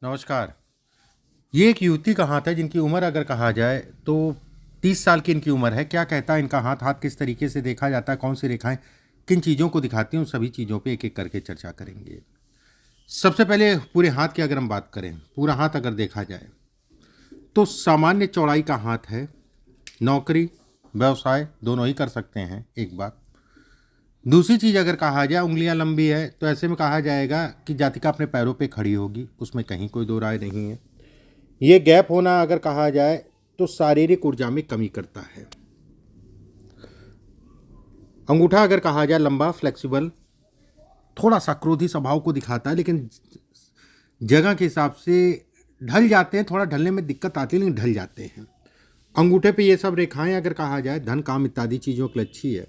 नमस्कार। ये एक युवती का हाथ है जिनकी उम्र अगर कहा जाए तो 30 साल की इनकी उम्र है। क्या कहता है इनका हाथ हाथ किस तरीके से देखा जाता है, कौन सी रेखाएं किन चीज़ों को दिखाती हैं, उन सभी चीज़ों पे एक एक करके चर्चा करेंगे। सबसे पहले पूरे हाथ की अगर हम बात करें, पूरा हाथ अगर देखा जाए तो सामान्य चौड़ाई का हाथ है। नौकरी व्यवसाय दोनों ही कर सकते हैं। एक बात। दूसरी चीज़ अगर कहा जाए उंगलियां लंबी है तो ऐसे में कहा जाएगा कि जातिका अपने पैरों पे खड़ी होगी, उसमें कहीं कोई दो राय नहीं है। ये गैप होना अगर कहा जाए तो शारीरिक ऊर्जा में कमी करता है। अंगूठा अगर कहा जाए लंबा फ्लेक्सिबल, थोड़ा सा क्रोधी स्वभाव को दिखाता है, लेकिन जगह के हिसाब से ढल जाते हैं। थोड़ा ढलने में दिक्कत आती है लेकिन ढल जाते हैं। अंगूठे पे ये सब रेखाएं अगर कहा जाए धन काम इत्यादि चीज़ों के लिए अच्छी है।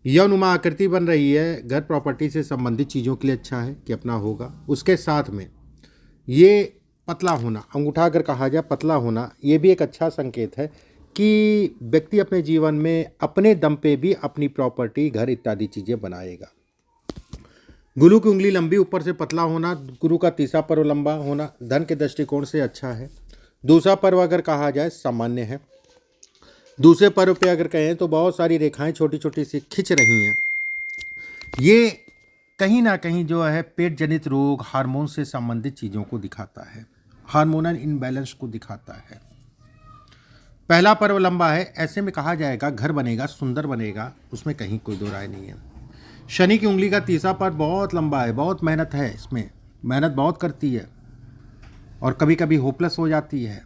यौनुमा आकृति बन रही है, घर प्रॉपर्टी से संबंधित चीज़ों के लिए अच्छा है कि अपना होगा। उसके साथ में ये पतला होना, अंगूठा अगर कहा जाए पतला होना, ये भी एक अच्छा संकेत है कि व्यक्ति अपने जीवन में अपने दम पे भी अपनी प्रॉपर्टी घर इत्यादि चीज़ें बनाएगा। गुरु की उंगली लंबी ऊपर से पतला होना, गुरु का तीसरा पर्व लंबा होना धन के दृष्टिकोण से अच्छा है। दूसरा पर्व अगर कहा जाए सामान्य है। दूसरे पर्व पे अगर कहें तो बहुत सारी रेखाएं छोटी छोटी सी खिंच रही हैं। ये कहीं ना कहीं जो है पेट जनित रोग, हार्मोन से संबंधित चीज़ों को दिखाता है, हार्मोनल इनबैलेंस को दिखाता है। पहला पर्व लंबा है, ऐसे में कहा जाएगा घर बनेगा, सुंदर बनेगा, उसमें कहीं कोई दो राय नहीं है। शनि की उंगली का तीसरा पर्व बहुत लंबा है, बहुत मेहनत है, इसमें मेहनत बहुत करती है और कभी कभी होपलेस हो जाती है।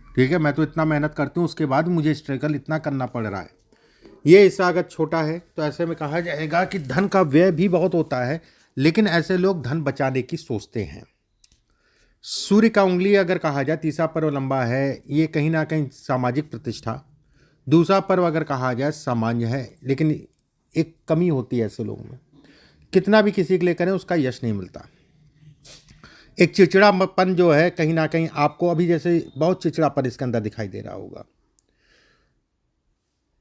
ठीक है, मैं तो इतना मेहनत करती हूँ, उसके बाद मुझे स्ट्रगल इतना करना पड़ रहा है। ये हिस्सा अगर छोटा है तो ऐसे में कहा जाएगा कि धन का व्यय भी बहुत होता है, लेकिन ऐसे लोग धन बचाने की सोचते हैं। सूर्य का उंगली अगर कहा जाए तीसरा पर्व लंबा है, ये कहीं ना कहीं सामाजिक प्रतिष्ठा। दूसरा पर्व अगर कहा जाए सामान्य है, लेकिन एक कमी होती है ऐसे लोगों में, कितना भी किसी के लिए करें उसका यश नहीं मिलता। एक चिड़चिड़ापन जो है कहीं ना कहीं आपको अभी जैसे बहुत चिड़चिड़ापन इसके अंदर दिखाई दे रहा होगा।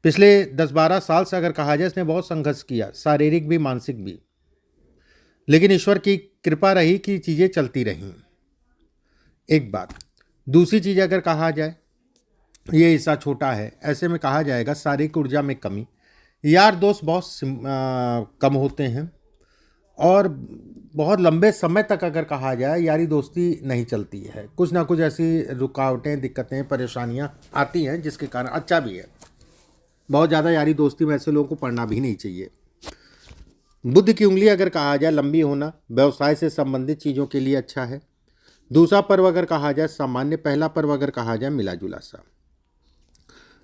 पिछले 10-12 साल से अगर कहा जाए इसने बहुत संघर्ष किया, शारीरिक भी मानसिक भी, लेकिन ईश्वर की कृपा रही कि चीज़ें चलती रहीं। एक बात। दूसरी चीज़ अगर कहा जाए ये हिस्सा छोटा है, ऐसे में कहा जाएगा शारीरिक ऊर्जा में कमी, यार दोस्त बहुत कम होते हैं और बहुत लंबे समय तक अगर कहा जाए यारी दोस्ती नहीं चलती है। कुछ ना कुछ ऐसी रुकावटें, दिक्कतें, परेशानियां आती हैं जिसके कारण अच्छा भी है, बहुत ज़्यादा यारी दोस्ती में ऐसे लोगों को पढ़ना भी नहीं चाहिए। बुद्ध की उंगली अगर कहा जाए लंबी होना, व्यवसाय से संबंधित चीज़ों के लिए अच्छा है। दूसरा पर्व अगर कहा जाए सामान्य, पहला पर्व अगर कहा जाए मिला जुला सा।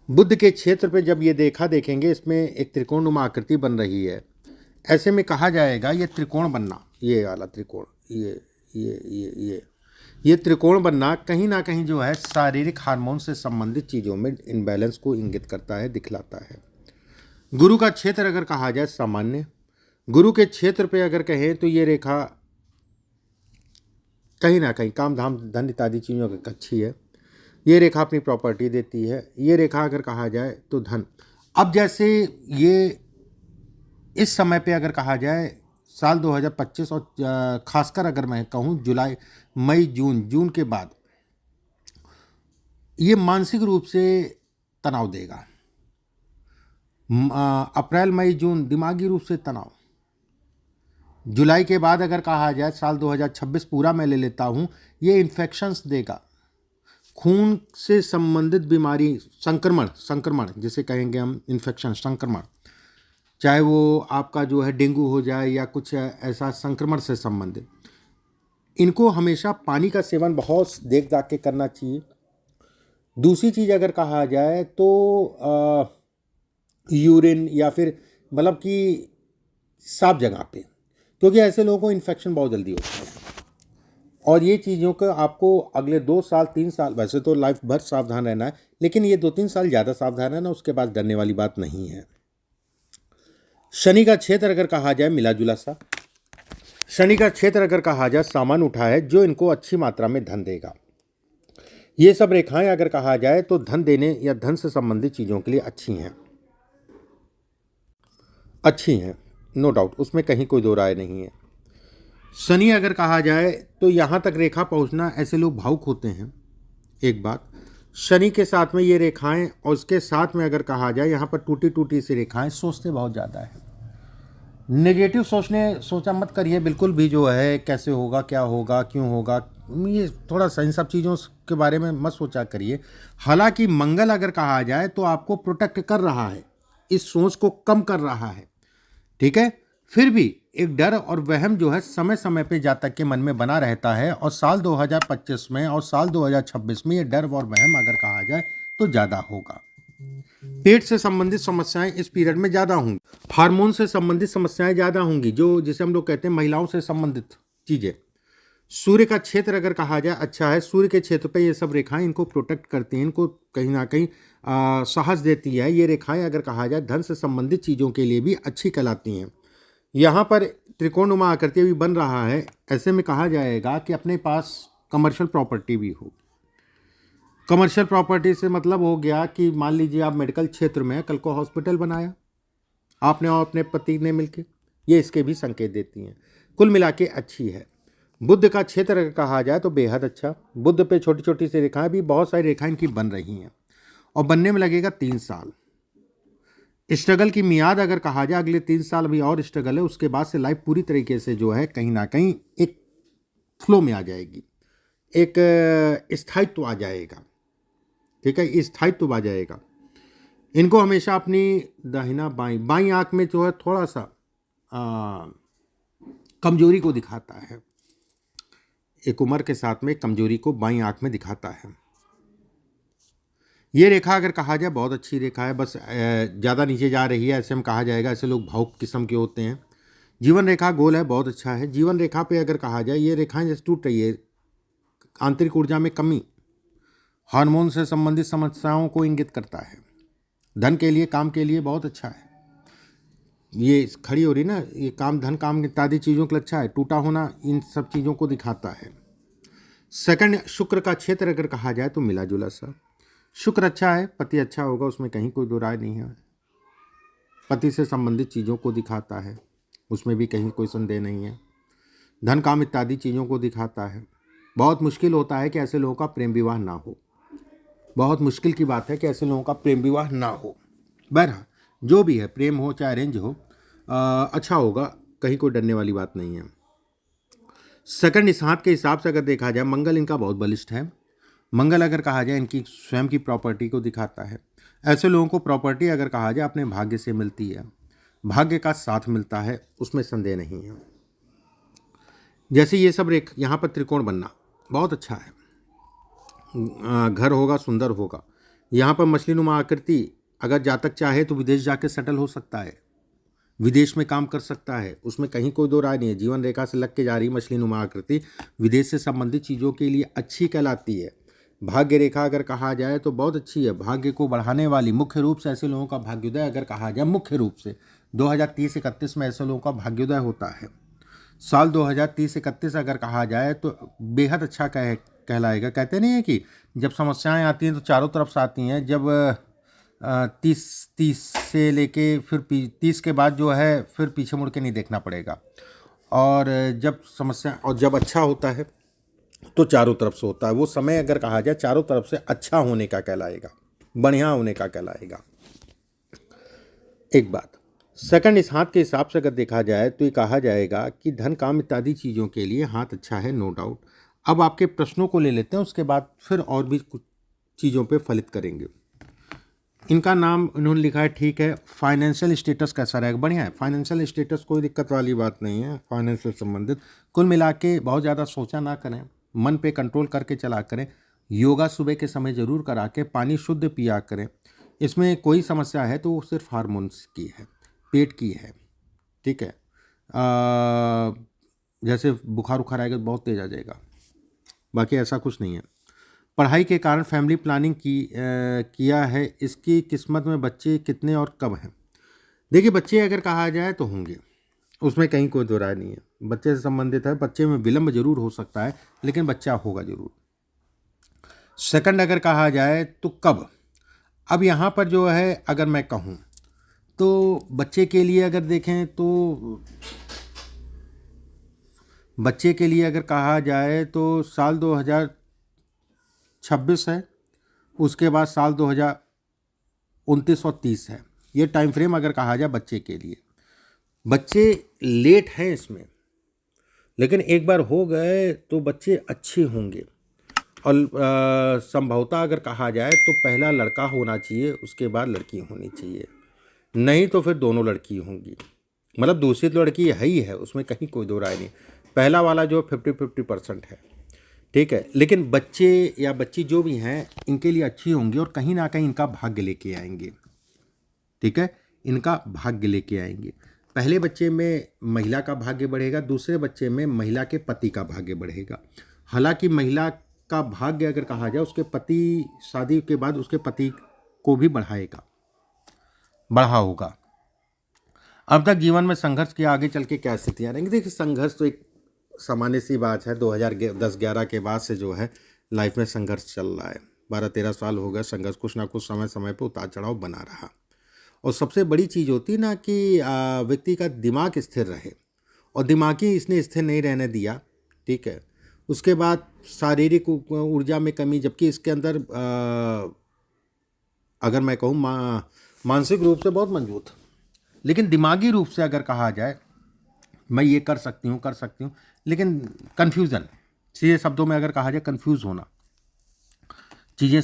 बुद्ध के क्षेत्र पे जब ये देखेंगे इसमें एक त्रिकोणनुमा आकृति बन रही है, ऐसे में कहा जाएगा ये त्रिकोण बनना, ये वाला त्रिकोण, ये त्रिकोण बनना कहीं ना कहीं जो है शारीरिक हार्मोन से संबंधित चीज़ों में इनबैलेंस को इंगित करता है, दिखलाता है। गुरु का क्षेत्र अगर कहा जाए सामान्य, गुरु के क्षेत्र पे अगर कहें तो ये रेखा कहीं ना कहीं काम धाम धन इत्यादि चीज़ों की अच्छी है। ये रेखा अपनी प्रॉपर्टी देती है। ये रेखा अगर कहा जाए तो धन। अब जैसे ये इस समय पे अगर कहा जाए साल 2025 और खासकर अगर मैं कहूँ जुलाई, मई, जून के बाद ये मानसिक रूप से तनाव देगा। अप्रैल, मई, जून दिमागी रूप से तनाव। जुलाई के बाद अगर कहा जाए साल 2026 पूरा मैं ले लेता हूँ, ये इन्फेक्शंस देगा, खून से संबंधित बीमारी, संक्रमण जिसे कहेंगे हम, इन्फेक्शन, संक्रमण, चाहे वो आपका जो है डेंगू हो जाए या कुछ ऐसा संक्रमण से संबंधित। इनको हमेशा पानी का सेवन बहुत देख दाख के करना चाहिए। दूसरी चीज़ अगर कहा जाए तो यूरिन या फिर मतलब कि साफ जगह पे, क्योंकि ऐसे लोगों को इन्फेक्शन बहुत जल्दी होता है और ये चीज़ों को आपको अगले 2 साल 3 साल, वैसे तो लाइफ भर सावधान रहना है, लेकिन ये 2-3 साल ज़्यादा सावधान रहना, उसके बाद डरने वाली बात नहीं है। शनि का क्षेत्र अगर कहा जाए मिला जुला सा, शनि का क्षेत्र अगर कहा जाए सामान उठा है जो इनको अच्छी मात्रा में धन देगा। ये सब रेखाएं अगर कहा जाए तो धन देने या धन से संबंधित चीज़ों के लिए अच्छी हैं, नो डाउट, उसमें कहीं कोई दो राय नहीं है। शनि अगर कहा जाए तो यहाँ तक रेखा पहुँचना, ऐसे लोग भावुक होते हैं। एक बात, शनि के साथ में ये रेखाएं और उसके साथ में अगर कहा जाए यहाँ पर टूटी टूटी सी रेखाएं, सोचते बहुत ज़्यादा है। नेगेटिव सोचा मत करिए बिल्कुल भी, जो है कैसे होगा, क्या होगा, क्यों होगा, ये थोड़ा सा इन सब चीज़ों के बारे में मत सोचा करिए। हालांकि मंगल अगर कहा जाए तो आपको प्रोटेक्ट कर रहा है, इस सोच को कम कर रहा है, ठीक है। फिर भी एक डर और वहम जो है समय समय पे जातक के मन में बना रहता है, और साल 2025 में और साल 2026 में ये डर और वहम अगर कहा जाए तो ज़्यादा होगा। पेट से संबंधित समस्याएं इस पीरियड में ज़्यादा होंगी, हार्मोन से संबंधित समस्याएं ज़्यादा होंगी, जो जिसे हम लोग कहते हैं महिलाओं से संबंधित चीज़ें। सूर्य का क्षेत्र अगर कहा जाए अच्छा है, सूर्य के क्षेत्र पे ये सब रेखाएं इनको प्रोटेक्ट करती हैं, इनको कहीं ना कहीं साहस देती है। ये रेखाएं अगर कहा जाए धन से संबंधित चीज़ों के लिए भी अच्छी कहलाती हैं। यहाँ पर त्रिकोणनुमा आकृति भी बन रहा है, ऐसे में कहा जाएगा कि अपने पास कमर्शियल प्रॉपर्टी भी हो। कमर्शियल प्रॉपर्टी से मतलब हो गया कि मान लीजिए आप मेडिकल क्षेत्र में कल को हॉस्पिटल बनाया आपने और अपने पति ने मिलकर, ये इसके भी संकेत देती हैं। कुल मिला के अच्छी है। बुध का क्षेत्र अगर कहा जाए तो बेहद अच्छा। बुध पे छोटी छोटी सी रेखाएं भी, बहुत सारी रेखाएं इनकी बन रही हैं और बनने में लगेगा 3 साल। स्ट्रगल की मियाद अगर कहा जाए अगले 3 साल अभी और स्ट्रगल है, उसके बाद से लाइफ पूरी तरीके से जो है कहीं ना कहीं एक फ्लो में आ जाएगी, एक स्थायित्व आ जाएगा, ठीक है, स्थायित्व आ जाएगा। इनको हमेशा अपनी दाहिना बाई आंख में जो है थोड़ा सा कमजोरी को दिखाता है, एक उम्र के साथ में कमजोरी को बाई आंख में दिखाता है। ये रेखा अगर कहा जाए बहुत अच्छी रेखा है, बस ज़्यादा नीचे जा रही है, ऐसे में कहा जाएगा ऐसे लोग भावुक किस्म के होते हैं। जीवन रेखा गोल है, बहुत अच्छा है। जीवन रेखा पे अगर कहा जाए ये रेखाएं जैसे टूट रही है, आंतरिक ऊर्जा में कमी, हार्मोन से संबंधित समस्याओं को इंगित करता है। धन के लिए, काम के लिए बहुत अच्छा है। ये खड़ी हो रही ना, ये काम, धन, काम इत्यादि चीज़ों के लिए अच्छा है। टूटा होना इन सब चीज़ों को दिखाता है। सेकंड, शुक्र का क्षेत्र अगर कहा जाए तो मिला जुला सा। शुक्र अच्छा है, पति अच्छा होगा, उसमें कहीं कोई दो राय नहीं है। पति से संबंधित चीज़ों को दिखाता है, उसमें भी कहीं कोई संदेह नहीं है। धन, काम इत्यादि चीज़ों को दिखाता है। बहुत मुश्किल होता है कि ऐसे लोगों का प्रेम विवाह ना हो, बहुत मुश्किल की बात है कि ऐसे लोगों का प्रेम विवाह ना हो। बहरहाल जो भी है, प्रेम हो चाहे अरेंज हो, अच्छा होगा, कहीं कोई डरने वाली बात नहीं है। सेकंड, इस हाथ के हिसाब से अगर देखा जाए मंगल इनका बहुत बलिष्ठ है। मंगल अगर कहा जाए इनकी स्वयं की प्रॉपर्टी को दिखाता है। ऐसे लोगों को प्रॉपर्टी अगर कहा जाए अपने भाग्य से मिलती है, भाग्य का साथ मिलता है, उसमें संदेह नहीं है। जैसे ये सब यहाँ पर त्रिकोण बनना बहुत अच्छा है, घर होगा, सुंदर होगा। यहाँ पर मछली नुमा आकृति, अगर जातक चाहे तो विदेश जाके सेटल हो सकता है, विदेश में काम कर सकता है, उसमें कहीं कोई दो राय नहीं है। जीवन रेखा से लग के जा रही मछली नुमा आकृति विदेश से संबंधित चीज़ों के लिए अच्छी कहलाती है। भाग्य रेखा अगर कहा जाए तो बहुत अच्छी है, भाग्य को बढ़ाने वाली। मुख्य रूप से ऐसे लोगों का भाग्योदय अगर कहा जाए, मुख्य रूप से 2030-31 में ऐसे लोगों का भाग्योदय होता है। साल 2030-31 अगर कहा जाए तो बेहद अच्छा कहलाएगा। कहते नहीं है कि जब समस्याएं आती हैं तो चारों तरफ से आती हैं, जब 30 से लेके फिर 30 के बाद जो है फिर पीछे मुड़ के नहीं देखना पड़ेगा। और जब समस्या और जब अच्छा होता है तो चारों तरफ से होता है। वो समय अगर कहा जाए चारों तरफ से अच्छा होने का कहलाएगा, बढ़िया होने का कहलाएगा। एक बात। सेकंड, इस हाथ के हिसाब से अगर देखा जाए तो ये कहा जाएगा कि धन, काम इत्यादि चीज़ों के लिए हाथ अच्छा है, नो डाउट। अब आपके प्रश्नों को ले लेते हैं, उसके बाद फिर और भी कुछ चीज़ों पे फलित करेंगे। इनका नाम इन्होंने लिखा है, ठीक है। फाइनेंशियल स्टेटस कैसा रहेगा? बढ़िया है, फाइनेंशियल स्टेटस कोई दिक्कत वाली बात नहीं है, फाइनेंशियल संबंधित। कुल मिला के बहुत ज़्यादा सोचा ना करें, मन पे कंट्रोल करके चला करें। योगा सुबह के समय ज़रूर करा के, पानी शुद्ध पिया करें। इसमें कोई समस्या है तो वो सिर्फ हार्मोन्स की है, पेट की है, ठीक है। जैसे बुखार उखार आएगा तो बहुत तेज आ जाएगा, बाकी ऐसा कुछ नहीं है। पढ़ाई के कारण फैमिली प्लानिंग किया है, इसकी किस्मत में बच्चे कितने और कब हैं? देखिए, बच्चे अगर कहा जाए तो होंगे, उसमें कहीं कोई दो राय नहीं है। बच्चे से संबंधित है, बच्चे में विलम्ब जरूर हो सकता है, लेकिन बच्चा होगा जरूर। सेकंड, अगर कहा जाए तो कब? अब यहाँ पर जो है अगर मैं कहूँ तो बच्चे के लिए अगर देखें तो बच्चे के लिए अगर कहा जाए तो साल 2026 है, उसके बाद साल 2029 और 30 है। ये टाइम फ्रेम अगर कहा जाए बच्चे के लिए। बच्चे लेट हैं इसमें, लेकिन एक बार हो गए तो बच्चे अच्छे होंगे। और संभवतः अगर कहा जाए तो पहला लड़का होना चाहिए, उसके बाद लड़की होनी चाहिए, नहीं तो फिर दोनों लड़की होंगी। मतलब दूसरी तो लड़की है ही है, उसमें कहीं कोई दो राय नहीं। पहला वाला जो 50-50% है, ठीक है। लेकिन बच्चे या बच्ची जो भी हैं इनके लिए अच्छी होंगी और कहीं ना कहीं इनका भाग्य लेके आएंगे, ठीक है। इनका भाग्य लेके आएंगे। पहले बच्चे में महिला का भाग्य बढ़ेगा, दूसरे बच्चे में महिला के पति का भाग्य बढ़ेगा। हालांकि महिला का भाग्य अगर कहा जाए उसके पति शादी के बाद उसके पति को भी बढ़ा होगा। अब तक जीवन में संघर्ष के आगे चल के क्या स्थितियाँ रहेंगी? देखिए, संघर्ष तो एक सामान्य सी बात है। 2010-11 के बाद से जो है लाइफ में संघर्ष चल रहा है। 12-13 साल हो गए संघर्ष, कुछ ना कुछ समय पे उतार चढ़ाव बना रहा। और सबसे बड़ी चीज़ होती ना कि व्यक्ति का दिमाग स्थिर रहे, और दिमागी इसने स्थिर नहीं रहने दिया, ठीक है। उसके बाद शारीरिक ऊर्जा में कमी, जबकि इसके अंदर अगर मैं कहूँ मानसिक रूप से बहुत मजबूत, लेकिन दिमागी रूप से अगर कहा जाए मैं ये कर सकती हूँ, लेकिन कन्फ्यूज़न, सीधे शब्दों में अगर कहा जाए कन्फ्यूज़ होना, चीज़ें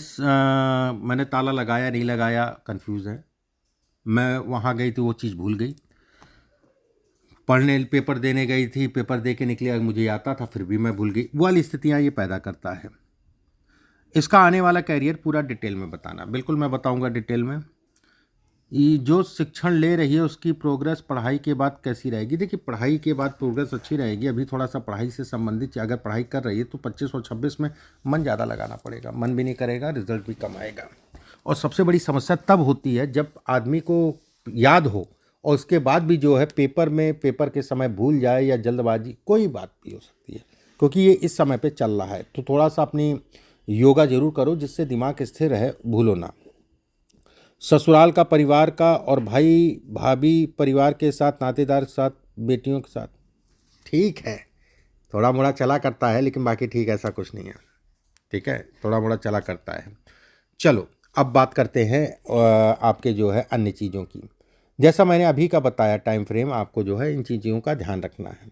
मैंने ताला लगाया नहीं लगाया कन्फ्यूज़ है, मैं वहाँ गई तो वो चीज़ भूल गई, पढ़ने पेपर देने गई थी, पेपर दे के निकले, मुझे आता था फिर भी मैं भूल गई। वो वाली स्थितियाँ ये पैदा करता है। इसका आने वाला कैरियर पूरा डिटेल में बताना, बिल्कुल मैं बताऊंगा डिटेल में। ये जो शिक्षण ले रही है उसकी प्रोग्रेस पढ़ाई के बाद कैसी रहेगी? देखिए, पढ़ाई के बाद प्रोग्रेस अच्छी रहेगी। अभी थोड़ा सा पढ़ाई से संबंधित अगर पढ़ाई कर रही है तो 25 और 26 में मन ज़्यादा लगाना पड़ेगा, मन भी नहीं करेगा, रिजल्ट भी कम आएगा। और सबसे बड़ी समस्या तब होती है जब आदमी को याद हो और उसके बाद भी जो है पेपर के समय भूल जाए, या जल्दबाजी, कोई बात भी हो सकती है, क्योंकि ये इस समय पे चल रहा है। तो थोड़ा सा अपनी योगा जरूर करो जिससे दिमाग स्थिर रहे, भूलो ना। ससुराल का, परिवार का, और भाई भाभी परिवार के साथ, नातेदार के साथ, बेटियों के साथ ठीक है, थोड़ा मोड़ा चला करता है, लेकिन बाकी ठीक, ऐसा कुछ नहीं है, ठीक है, थोड़ा मोड़ा चला करता है। चलो अब बात करते हैं आपके जो है अन्य चीज़ों की। जैसा मैंने अभी का बताया टाइम फ्रेम, आपको जो है इन चीज़ों का ध्यान रखना है।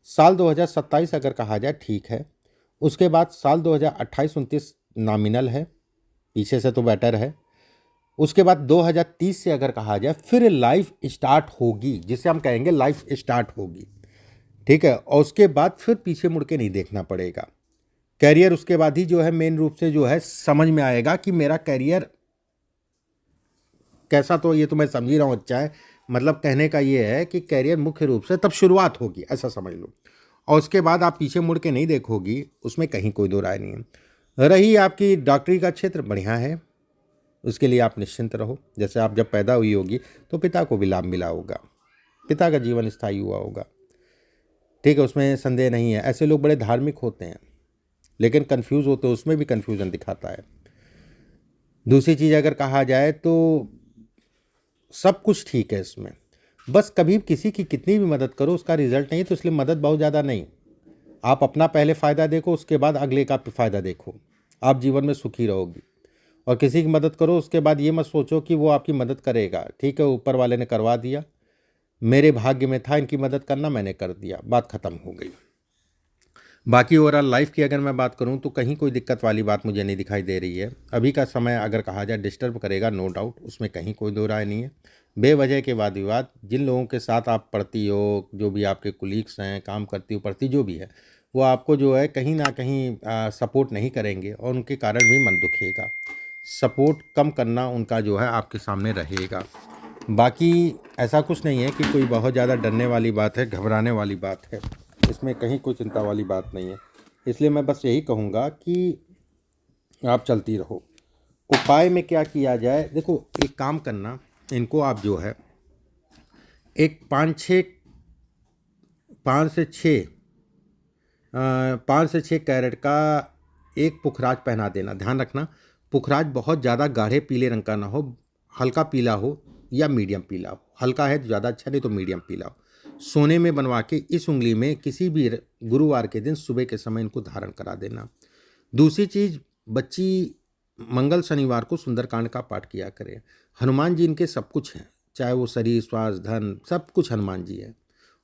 साल 2027 अगर कहा जाए ठीक है, उसके बाद साल 2028-29 नॉमिनल है, पीछे से तो बेटर है। उसके बाद 2030 से अगर कहा जाए फिर लाइफ स्टार्ट होगी, जिसे हम कहेंगे लाइफ स्टार्ट होगी, ठीक है। और उसके बाद फिर पीछे मुड़ के नहीं देखना पड़ेगा। कैरियर उसके बाद ही जो है मेन रूप से जो है समझ में आएगा कि मेरा कैरियर कैसा, तो ये तो मैं समझ ही रहा हूँ, अच्छा है। मतलब कहने का ये है कि कैरियर मुख्य रूप से तब शुरुआत होगी, ऐसा समझ लो। और उसके बाद आप पीछे मुड़ के नहीं देखोगी, उसमें कहीं कोई दो राय नहीं है। रही आपकी डॉक्टरी का क्षेत्र, बढ़िया है, उसके लिए आप निश्चिंत रहो। जैसे आप जब पैदा हुई होगी तो पिता को भी लाभ मिला होगा, पिता का जीवन स्थायी हुआ होगा, ठीक है, उसमें संदेह नहीं है। ऐसे लोग बड़े धार्मिक होते हैं लेकिन कंफ्यूज होते हैं, उसमें भी कंफ्यूजन दिखाता है। दूसरी चीज़ अगर कहा जाए तो सब कुछ ठीक है इसमें, बस कभी किसी की कितनी भी मदद करो उसका रिजल्ट नहीं, तो इसलिए मदद बहुत ज़्यादा नहीं, आप अपना पहले फ़ायदा देखो, उसके बाद अगले का फ़ायदा देखो, आप जीवन में सुखी रहोगी। और किसी की मदद करो उसके बाद ये मत सोचो कि वो आपकी मदद करेगा, ठीक है, ऊपर वाले ने करवा दिया, मेरे भाग्य में था इनकी मदद करना, मैंने कर दिया, बात ख़त्म हो गई। बाकी ओवरऑल लाइफ की अगर मैं बात करूं तो कहीं कोई दिक्कत वाली बात मुझे नहीं दिखाई दे रही है। अभी का समय अगर कहा जाए डिस्टर्ब करेगा, नो डाउट, उसमें कहीं कोई दो राय नहीं है। बेवजह के वाद विवाद, जिन लोगों के साथ आप पढ़ती हो, जो भी आपके कुलीग्स हैं, काम करती हो, पढ़ती जो भी है, वो आपको जो है कहीं ना कहीं सपोर्ट नहीं करेंगे और उनके कारण भी मन दुखिएगा। सपोर्ट कम करना उनका जो है आपके सामने रहेगा। बाकी ऐसा कुछ नहीं है कि कोई बहुत ज़्यादा डरने वाली बात है, घबराने वाली बात है, इसमें कहीं कोई चिंता वाली बात नहीं है। इसलिए मैं बस यही कहूँगा कि आप चलती रहो। उपाय में क्या किया जाए? देखो, एक काम करना, इनको आप जो है एक 5 से 6 कैरेट का एक पुखराज पहना देना। ध्यान रखना, पुखराज बहुत ज़्यादा गाढ़े पीले रंग का ना हो, हल्का पीला हो या मीडियम पीला हो। हल्का है तो ज़्यादा अच्छा, नहीं तो मीडियम पीला हो। सोने में बनवा के इस उंगली में किसी भी गुरुवार के दिन सुबह के समय इनको धारण करा देना। दूसरी चीज़, बच्ची मंगल शनिवार को सुंदरकांड का पाठ किया करे। हनुमान जी इनके सब कुछ हैं, चाहे वो शरीर, स्वास्थ्य, धन, सब कुछ हनुमान जी है।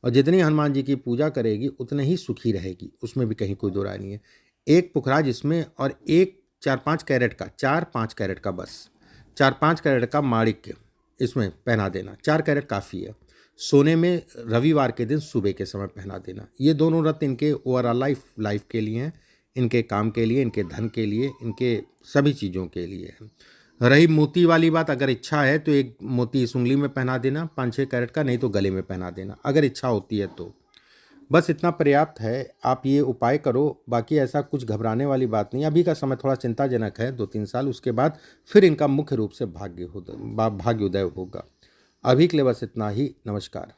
और जितनी हनुमान जी की पूजा करेगी उतनी ही सुखी रहेगी, उसमें भी कहीं कोई दो राय नहीं है। एक पुखराज इसमें और एक 4-5 कैरेट का, 4-5 कैरेट का, बस 4-5 कैरेट का माणिक्य इसमें पहना देना। 4 कैरेट काफ़ी है। सोने में रविवार के दिन सुबह के समय पहना देना। ये दोनों रत्न इनके ओवरऑल लाइफ के लिए हैं, इनके काम के लिए, इनके धन के लिए, इनके सभी चीज़ों के लिए है। रही मोती वाली बात, अगर इच्छा है तो एक मोती इस उंगली में पहना देना 5-6 कैरेट का, नहीं तो गले में पहना देना अगर इच्छा होती है तो। बस इतना पर्याप्त है, आप ये उपाय करो। बाकी ऐसा कुछ घबराने वाली बात नहीं। अभी का समय थोड़ा चिंताजनक है, 2-3 साल, उसके बाद फिर इनका मुख्य रूप से भाग्योदय होगा। अभी के लिए बस इतना ही। नमस्कार।